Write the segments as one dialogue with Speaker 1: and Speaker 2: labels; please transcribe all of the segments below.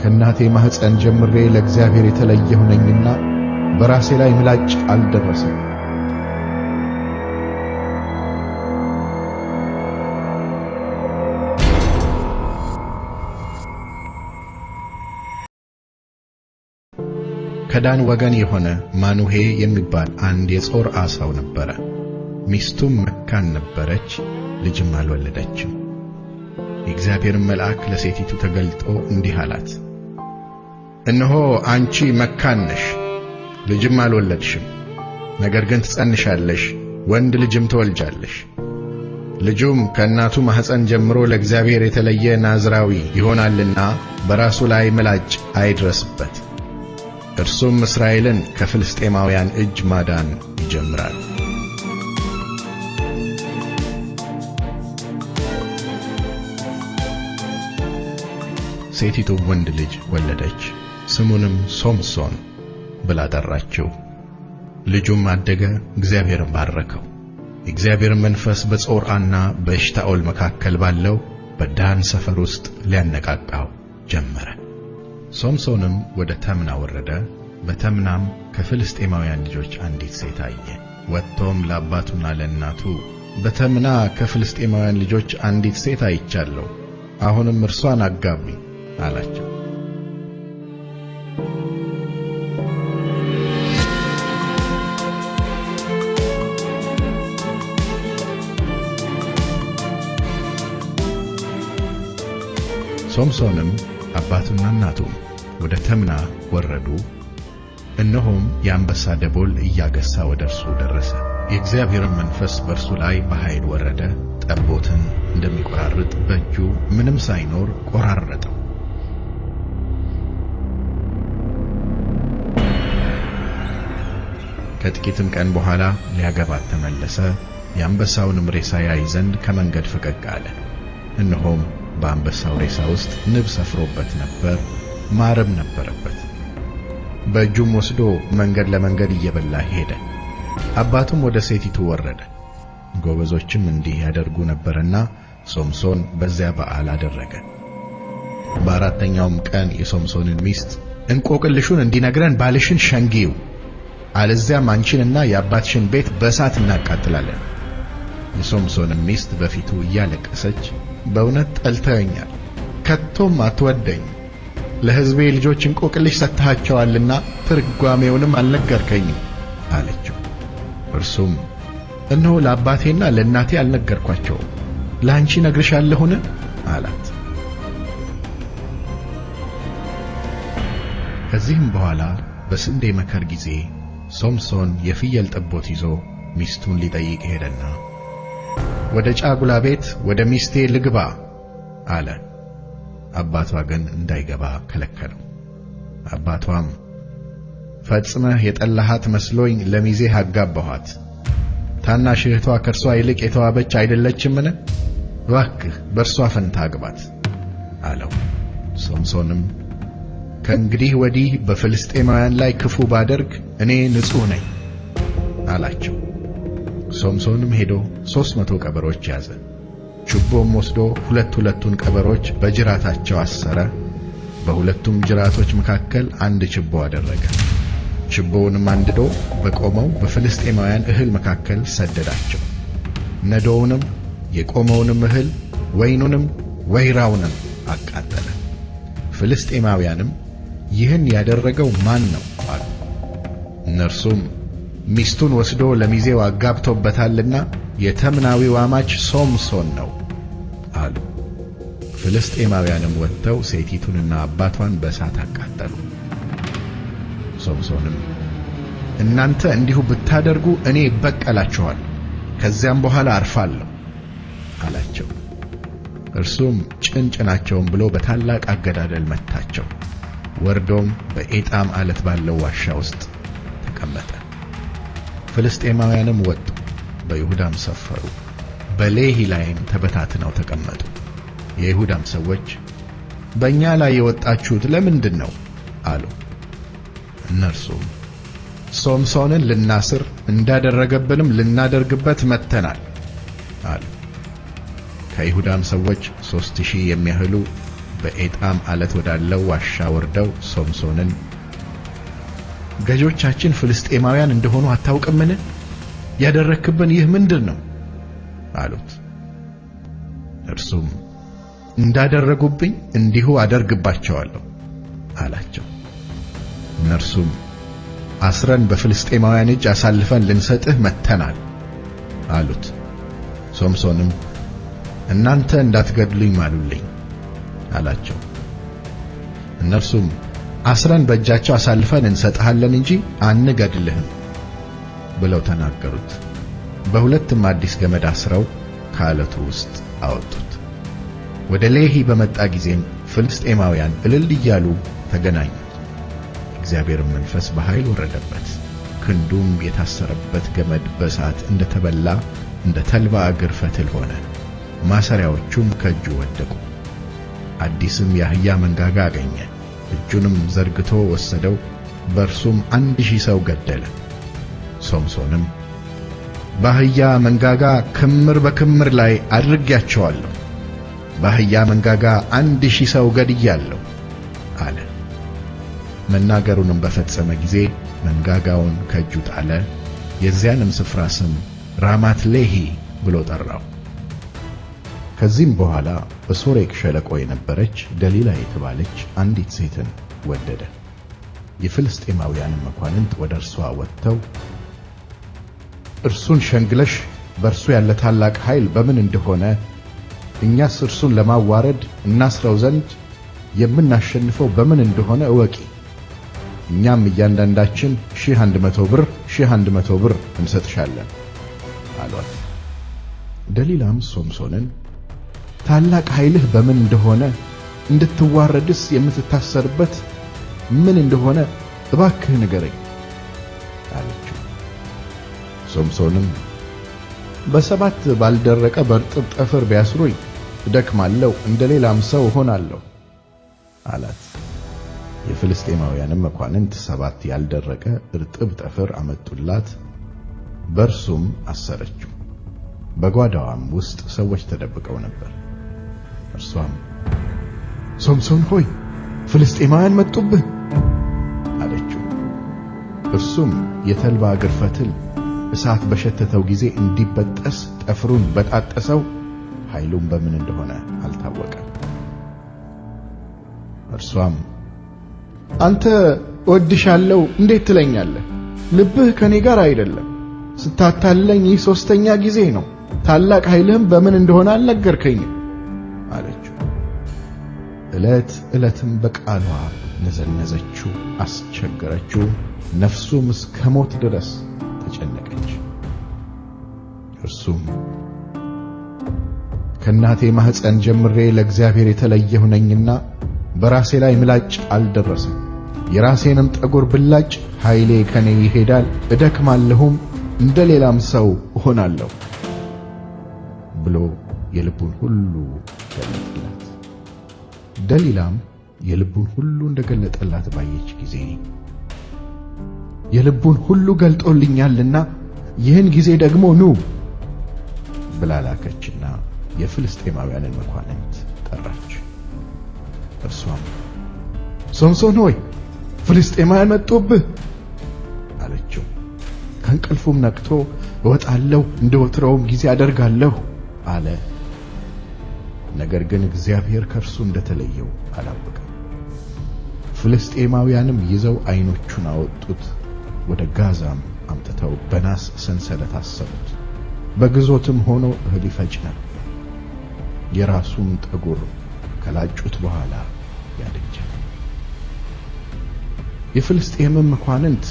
Speaker 1: ከእናቴ ማኅፀን ጀምሬ ለእግዚአብሔር የተለየሁ ነኝና በራሴ ላይ ምላጭ አልደረሰም። ከዳን ወገን የሆነ ማኑሄ የሚባል አንድ የጾርዓ ሰው ነበረ። ሚስቱም መካን ነበረች፣ ልጅም አልወለደችም። የእግዚአብሔርም መልአክ ለሴቲቱ ተገልጦ እንዲህ አላት፣ እነሆ አንቺ መካን ነሽ፣ ልጅም አልወለድሽም። ነገር ግን ትጸንሻለሽ፣ ወንድ ልጅም ትወልጃለሽ። ልጁም ከእናቱ ማኅፀን ጀምሮ ለእግዚአብሔር የተለየ ናዝራዊ ይሆናልና በራሱ ላይ ምላጭ አይድረስበት። እርሱም እስራኤልን ከፍልስጤማውያን እጅ ማዳን ይጀምራል። ሴቲቱ ወንድ ልጅ ወለደች፣ ስሙንም ሶምሶን ብላ ጠራችው። ልጁም አደገ፣ እግዚአብሔርም ባረከው። የእግዚአብሔር መንፈስ በጾርዓና በኤሽታኦል መካከል ባለው በዳን ሰፈር ውስጥ ሊያነቃቃው ጀመረ። ሶምሶንም ወደ ተምና ወረደ። በተምናም ከፍልስጤማውያን ልጆች አንዲት ሴት አየ። ወጥቶም ለአባቱና ለእናቱ በተምና ከፍልስጤማውያን ልጆች አንዲት ሴት አይቻለሁ፣ አሁንም እርሷን አጋቡኝ አላቸው። ሶምሶንም አባቱና እናቱ ወደ ተምና ወረዱ። እነሆም የአንበሳ ደቦል እያገሳ ወደ እርሱ ደረሰ። የእግዚአብሔርም መንፈስ በእርሱ ላይ በኃይል ወረደ። ጠቦትን እንደሚቆራርጥ በእጁ ምንም ሳይኖር ቆራረጠው። ከጥቂትም ቀን በኋላ ሊያገባት ተመለሰ። የአንበሳውንም ሬሳ ያይ ዘንድ ከመንገድ ፈቀቅ አለ። እነሆም በአንበሳው ሬሳ ውስጥ ንብ ሰፍሮበት ነበር፣ ማርም ነበረበት። በእጁም ወስዶ መንገድ ለመንገድ እየበላ ሄደ። አባቱም ወደ ሴቲቱ ወረደ። ጎበዞችም እንዲህ ያደርጉ ነበርና ሶምሶን በዚያ በዓል አደረገ። በአራተኛውም ቀን የሶምሶንን ሚስት እንቆቅልሹን እንዲነግረን ባልሽን ሸንጊው፣ አለዚያም አንቺንና የአባትሽን ቤት በእሳት እናቃጥላለን። የሶምሶንም ሚስት በፊቱ እያለቀሰች በእውነት ጠልተኸኛል፣ ከቶም አትወደኝ፣ ለሕዝቤ ልጆች እንቆቅልሽ ሰጥተሃቸዋልና ትርጓሜውንም አልነገርከኝም አለችው። እርሱም እነሆ ለአባቴና ለእናቴ አልነገርኳቸውም፣ ለአንቺ ነግርሻለሁን አላት። ከዚህም በኋላ በስንዴ መከር ጊዜ ሶምሶን የፍየል ጠቦት ይዞ ሚስቱን ሊጠይቅ ሄደና ወደ ጫጉላ ቤት ወደ ሚስቴ ልግባ አለ። አባቷ ግን እንዳይገባ ከለከለው። አባቷም ፈጽመህ የጠላሃት መስሎኝ ለሚዜህ አጋባኋት፣ ታናሽ እህቷ ከእርሷ ይልቅ የተዋበች አይደለችምን? እባክህ በእርሷ ፈንታ አግባት አለው። ሶምሶንም ከእንግዲህ ወዲህ በፍልስጤማውያን ላይ ክፉ ባደርግ እኔ ንጹሕ ነኝ አላቸው። ሶምሶንም ሄዶ 300 ቀበሮች ያዘ። ችቦም ወስዶ ሁለቱን ቀበሮች በጅራታቸው አሰረ። በሁለቱም ጅራቶች መካከል አንድ ችቦ አደረገ። ችቦውንም አንድዶ በቆመው በፍልስጤማውያን እህል መካከል ሰደዳቸው። ነዶውንም፣ የቆመውንም እህል፣ ወይኑንም ወይራውንም አቃጠለ። ፍልስጤማውያንም ይህን ያደረገው ማን ነው አሉ። እነርሱም ሚስቱን ወስዶ ለሚዜው አጋብቶበታልና የተምናዊው አማች ሶምሶን ነው አሉ። ፍልስጤማውያንም ወጥተው ሴቲቱንና አባቷን በእሳት አቃጠሉ። ሶምሶንም እናንተ እንዲሁ ብታደርጉ እኔ እበቀላችኋለሁ፣ ከዚያም በኋላ አርፋለሁ አላቸው። እርሱም ጭንጭናቸውን ብሎ በታላቅ አገዳደል መታቸው። ወርዶም በኤጣም ዓለት ባለው ዋሻ ውስጥ ተቀመጠ። ፍልስጤማውያንም ወጡ፣ በይሁዳም ሰፈሩ፣ በሌሒ ላይም ተበታትነው ተቀመጡ። የይሁዳም ሰዎች በእኛ ላይ የወጣችሁት ለምንድን ነው አሉ። እነርሱም ሶምሶንን ልናስር እንዳደረገብንም ልናደርግበት መጥተናል አሉ። ከይሁዳም ሰዎች 3000 የሚያህሉ በኤጣም ዓለት ወዳለው ዋሻ ወርደው ሶምሶንን ገዦቻችን ፍልስጤማውያን እንደሆኑ አታውቅምን? ያደረክብን ይህ ምንድነው? አሉት። እርሱም እንዳደረጉብኝ እንዲሁ አደርግባቸዋለሁ አላቸው። እነርሱም አስረን በፍልስጤማውያን እጅ አሳልፈን ልንሰጥህ መጥተናል አሉት። ሶምሶንም እናንተ እንዳትገድሉኝ ማሉልኝ አላቸው። እነርሱም አስረን በእጃቸው አሳልፈን እንሰጥሃለን እንጂ አንገድልህም ብለው ተናገሩት። በሁለትም አዲስ ገመድ አስረው ከዓለቱ ውስጥ አወጡት። ወደ ሌሒ በመጣ ጊዜም ፍልስጤማውያን እልል እያሉ ተገናኙት። እግዚአብሔር መንፈስ በኃይል ወረደበት። ክንዱም የታሰረበት ገመድ በእሳት እንደተበላ እንደ ተልባ እግር ፈትል ሆነ። ማሰሪያዎቹም ከእጁ ወደቁ። አዲስም የአህያ መንጋጋ አገኘ። እጁንም ዘርግቶ ወሰደው፣ በእርሱም 1000 ሰው ገደለ። ሶምሶንም በአህያ መንጋጋ ክምር በክምር ላይ አድርጌያቸዋለሁ፣ በአህያ መንጋጋ 1000 ሰው ገድያለሁ አለ። መናገሩንም በፈጸመ ጊዜ መንጋጋውን ከእጁ ጣለ። የዚያንም ስፍራ ስም ራማት ሌሒ ብሎ ጠራው። ከዚህም በኋላ በሶሬቅ ሸለቆ የነበረች ደሊላ የተባለች አንዲት ሴትን ወደደ። የፍልስጤማውያንም መኳንንት ወደ እርሷ ወጥተው እርሱን ሸንግለሽ በእርሱ ያለ ታላቅ ኃይል በምን እንደሆነ እኛስ እርሱን ለማዋረድ እናስረው ዘንድ የምናሸንፈው በምን እንደሆነ እወቂ፣ እኛም እያንዳንዳችን 100 ብር 100 ብር እንሰጥሻለን አሏት። ደሊላም ሶምሶንን ታላቅ ኃይልህ በምን እንደሆነ እንድትዋረድስ የምትታሰርበት ምን እንደሆነ እባክህ ንገረኝ አለችው። ሶምሶንም በሰባት ባልደረቀ በርጥብ ጠፍር ቢያስሩኝ እደክማለሁ፣ እንደ ሌላም ሰው እሆናለሁ አላት። የፍልስጤማውያንም መኳንንት 7 ያልደረቀ እርጥብ ጠፍር አመጡላት፣ በእርሱም አሰረችው። በጓዳዋም ውስጥ ሰዎች ተደብቀው ነበር። እርሷም ሶምሶን ሆይ ፍልስጤማውያን መጡብህ አለችው። እርሱም የተልባ እግር ፈትል እሳት በሸተተው ጊዜ እንዲበጠስ ጠፍሩን በጣጠሰው፣ ኃይሉም በምን እንደሆነ አልታወቀም። እርሷም አንተ እወድሻለሁ እንዴት ትለኛለህ? ልብህ ከኔ ጋር አይደለም። ስታታለኝ ይህ 3ኛ ጊዜ ነው። ታላቅ ኃይልህም በምን እንደሆነ አልነገርከኝም አለችው። ዕለት ዕለትም በቃሏ ነዘነዘችው፣ አስቸገረችው። ነፍሱም እስከ ሞት ድረስ ተጨነቀች። እርሱም ከእናቴ ማኅፀን ጀምሬ ለእግዚአብሔር የተለየሁ ነኝና በራሴ ላይ ምላጭ አልደረሰም። የራሴንም ጠጉር ብላጭ ኃይሌ ከኔ ይሄዳል፣ እደክማለሁም፣ እንደ ሌላም ሰው እሆናለሁ ብሎ የልቡን ሁሉ ገለጠላት። ደሊላም የልቡን ሁሉ እንደገለጠላት ባየች ጊዜ የልቡን ሁሉ ገልጦልኛልና ይህን ጊዜ ደግሞ ኑ ብላ ላከችና የፍልስጤማውያንን መኳንንት ጠራች። እርሷም ሶምሶን ሆይ ፍልስጤማውያን መጡብህ አለችው። ከእንቅልፉም ነቅቶ እወጣለሁ፣ እንደ ወትሮውም ጊዜ አደርጋለሁ አለ። ነገር ግን እግዚአብሔር ከእርሱ እንደተለየው አላወቀም። ፍልስጤማውያንም ይዘው ዓይኖቹን አወጡት፣ ወደ ጋዛም አምጥተው በናስ ሰንሰለት አሰሩት። በግዞትም ሆኖ እህል ይፈጭ ነበር። የራሱም ጠጉር ከላጩት በኋላ ያረጃል። የፍልስጤምም መኳንንት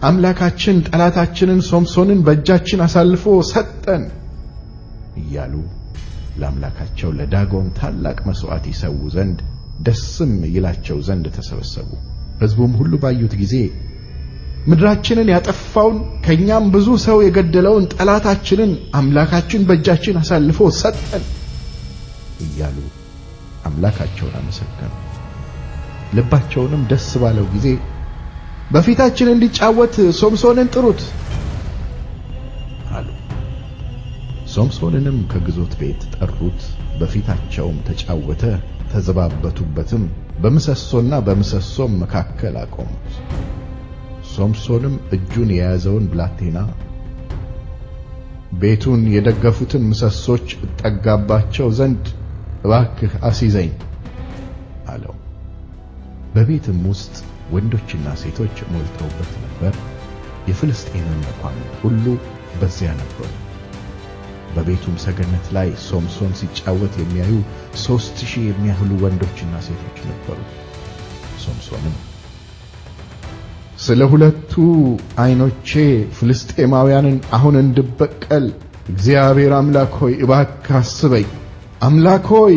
Speaker 1: አምላካችን ጠላታችንን ሶምሶንን በእጃችን አሳልፎ ሰጠን እያሉ ለአምላካቸው ለዳጎን ታላቅ መሥዋዕት ይሰዉ ዘንድ ደስም ይላቸው ዘንድ ተሰበሰቡ። ሕዝቡም ሁሉ ባዩት ጊዜ ምድራችንን ያጠፋውን ከኛም ብዙ ሰው የገደለውን ጠላታችንን አምላካችን በእጃችን አሳልፎ ሰጠን እያሉ አምላካቸውን አመሰገኑ። ልባቸውንም ደስ ባለው ጊዜ በፊታችን እንዲጫወት ሶምሶንን ጥሩት አሉ። ሶምሶንንም ከግዞት ቤት ጠሩት፣ በፊታቸውም ተጫወተ። ተዘባበቱበትም፣ በምሰሶና በምሰሶም መካከል አቆሙት። ሶምሶንም እጁን የያዘውን ብላቴና ቤቱን የደገፉትን ምሰሶች እጠጋባቸው ዘንድ እባክህ አስይዘኝ አለው። በቤትም ውስጥ ወንዶችና ሴቶች ሞልተውበት ነበር። የፍልስጤምን መኳንንት ሁሉ በዚያ ነበሩ። በቤቱም ሰገነት ላይ ሶምሶን ሲጫወት የሚያዩ 3000 የሚያህሉ ወንዶችና ሴቶች ነበሩ። ሶምሶንም ስለ ሁለቱ ዓይኖቼ ፍልስጤማውያንን አሁን እንድበቀል እግዚአብሔር አምላክ ሆይ እባክህ አስበኝ። አምላክ ሆይ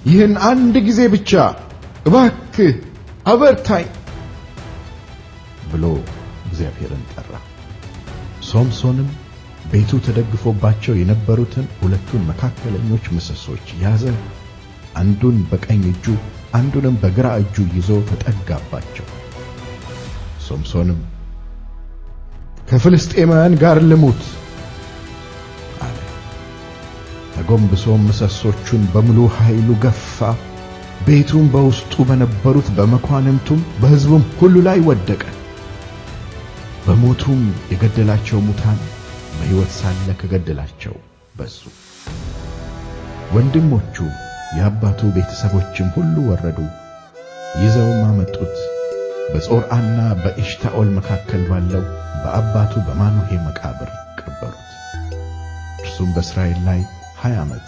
Speaker 1: ይህን አንድ ጊዜ ብቻ እባክህ አበርታኝ ብሎ እግዚአብሔርን ጠራ። ሶምሶንም ቤቱ ተደግፎባቸው የነበሩትን ሁለቱን መካከለኞች ምሰሶች ያዘ። አንዱን በቀኝ እጁ አንዱንም በግራ እጁ ይዞ ተጠጋባቸው። ሶምሶንም ከፍልስጤማውያን ጋር ልሙት አለ። ተጎንብሶም ምሰሶቹን በሙሉ ኃይሉ ገፋ። ቤቱም በውስጡ በነበሩት በመኳንንቱም በሕዝቡም ሁሉ ላይ ወደቀ። በሞቱም የገደላቸው ሙታን በሕይወት ሳለ ከገደላቸው በዙ። ወንድሞቹ የአባቱ ቤተሰቦችም ሁሉ ወረዱ፣ ይዘውም አመጡት። በጾርዓና በኤሽታኦል መካከል ባለው በአባቱ በማኑሄ መቃብር ቀበሩት። እርሱም በእስራኤል ላይ 20 ዓመት